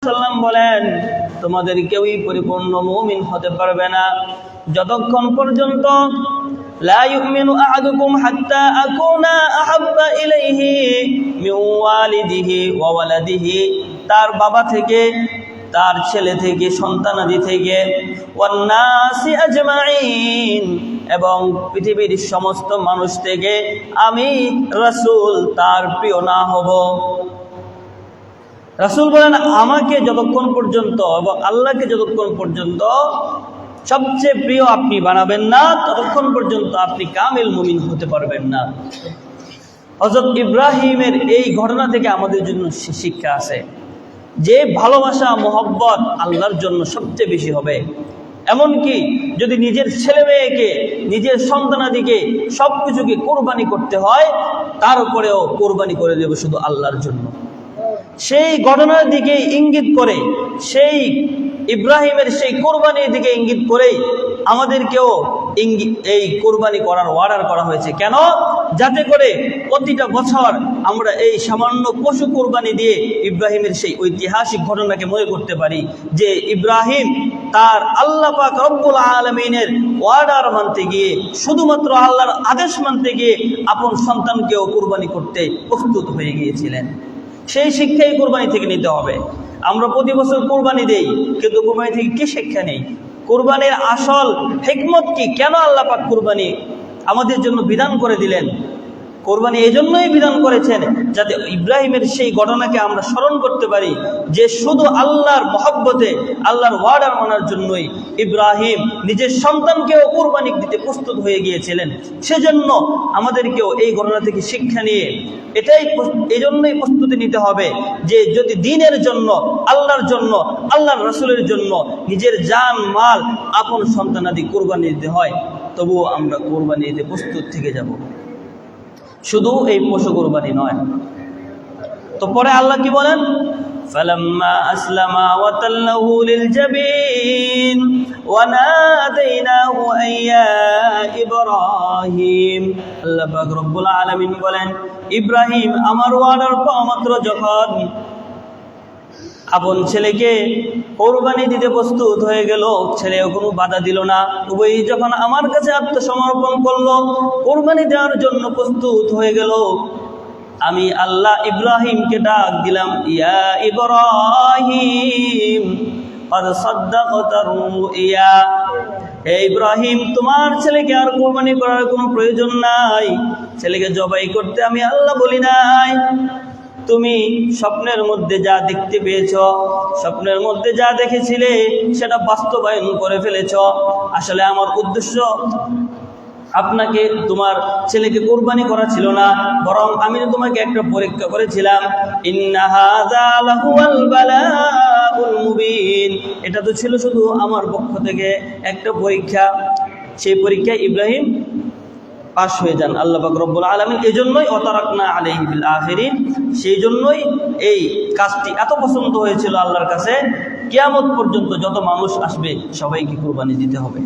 সাল্লাম বলেন, তোমাদের কেউই পরিপূর্ণ মুমিন হতে পারবে না যতক্ষণ পর্যন্ত লা ইউমিনু আহাদুকুম হাত্তা আকুনা আহাব্বা ইলাইহি মিন ওয়ালিদিহি ওয়া ওয়ালাদিহি, তার বাবা থেকে, তার ছেলে থেকে, সন্তানাদি থেকে, ওয়ান নাসি আজমাইন, এবং পৃথিবীর সমস্ত মানুষ থেকে আমি রাসূল তার প্রিয় না হব। রাসূল বলেন, আমাকে যতক্ষণ পর্যন্ত এবং আল্লাহকে যতক্ষণ পর্যন্ত সবচেয়ে প্রিয় আপনি বানাবেন না, ততক্ষণ পর্যন্ত আপনি কামিল মুমিন হতে পারবেন না। হযরত ইব্রাহিমের এই ঘটনা থেকে আমাদের জন্য শিক্ষা আছে যে ভালোবাসা মহব্বত আল্লাহর জন্য সবচেয়ে বেশি হবে। এমনকি যদি নিজের ছেলে মেয়েকে, নিজের সন্তানাদিকে সবকিছুকে কোরবানি করতে হয়, তার উপরেও কোরবানি করে দেবে শুধু আল্লাহর জন্য। সেই ঘটনার দিকে ইঙ্গিত করে, সেই ইব্রাহিমের সেই কোরবানির দিকে ইঙ্গিত করেই আমাদেরকেও এই কোরবানি করার অর্ডার করা হয়েছে। কেন? যাতে করে প্রতিটা বছর আমরা এই সামান্য পশু কোরবানি দিয়ে ইব্রাহিমের সেই ঐতিহাসিক ঘটনাকে মনে করতে পারি যে ইব্রাহিম তার আল্লাহ পাক রব্বুল আলামিনের অর্ডার মানতে গিয়ে, শুধুমাত্র আল্লাহর আদেশ মানতে গিয়ে আপন সন্তানকেও কোরবানি করতে প্রস্তুত হয়ে গিয়েছিলেন। সেই শিক্ষাই কোরবানি থেকে নিতে হবে। আমরা প্রতি বছর কোরবানি দেই, কিন্তু কোরবানি থেকে কি শিক্ষা নেই? কোরবানির আসল হিকমত কি? কেন আল্লাহ পাক কোরবানি আমাদের জন্য বিধান করে দিলেন? কোরবানি এই জন্যই বিধান করেছেন যাতে ইব্রাহিমের সেই ঘটনাকে আমরা স্মরণ করতে পারি যে শুধু আল্লাহর মহব্বতে, আল্লাহর ওয়ার্ডার মানার জন্যই ইব্রাহিম নিজের সন্তানকেও কোরবানি দিতে প্রস্তুত হয়ে গিয়েছিলেন। সেজন্য আমাদেরকেও এই ঘটনা থেকে শিক্ষা নিয়ে এই জন্যই প্রস্তুতি নিতে হবে যে যদি দ্বীনের জন্য, আল্লাহর জন্য, আল্লাহর রাসূলের জন্য নিজের জান মাল, আপন সন্তানাদি কোরবানি দিতে হয়, তবুও আমরা কোরবানি দিতে প্রস্তুত থেকে যাব। শুধু এই পশু কোরবানি নয়। তো পরে আল্লাহ কি বলেন? ফালাম্মা আসলামা ওয়া তাল্লাহু লিল জাবিন ওয়া নাদাইনাহু আইয়া ইব্রাহিম। আল্লাহ পাক রব্বুল আলামিন বলেন, ইব্রাহিম আমার ওয়ার্ডার পাওয়া মাত্র যখন আপন ছেলেকে কোরবানি দিতে প্রস্তুত হয়ে গেল, ছেলেও কোনো বাধা দিল না, উভয়ই যখন আমার কাছে আত্মসমর্পণ করলো, কোরবানি দেওয়ার জন্য প্রস্তুত হয়ে গেল, আমি আল্লাহ ইব্রাহিমকে ডাক দিলাম, ইয়া ইব্রাহিম ক্বাদ সাদ্দাকতা রুইয়া, হে ইব্রাহিম তোমার ছেলেকে আর কোরবানি করার কোনো প্রয়োজন নাই, ছেলেকে জবাই করতে আমি আল্লাহ বলি নাই। তুমি স্বপ্নের মধ্যে যা দেখতে পেয়েছ, স্বপ্নের মধ্যে যা দেখেছিলে সেটা বাস্তবায়ন করে ফেলেছ। আসলে আমার উদ্দেশ্য আপনাকে, তোমার ছেলেকে কোরবানি করা ছিল না, বরং আমি তোমাকে একটা পরীক্ষা করেছিলাম। ইন্না হাযা লাহুয়াল বালাউল মুবিন, এটা তো ছিল শুধু আমার পক্ষ থেকে একটা পরীক্ষা। সেই পরীক্ষায় ইব্রাহিম পাশ হয়ে যান আল্লাহ পাক রব্বুল আলামিন। এই জন্যই ওয়াতারাকনা আলাইহি বিল আখিরিন, সেই জন্যই এই কাজটি এত পছন্দ হয়েছিল আল্লাহর কাছে। কিয়ামত পর্যন্ত যত মানুষ আসবে সবাইকে কুরবানি দিতে হবে।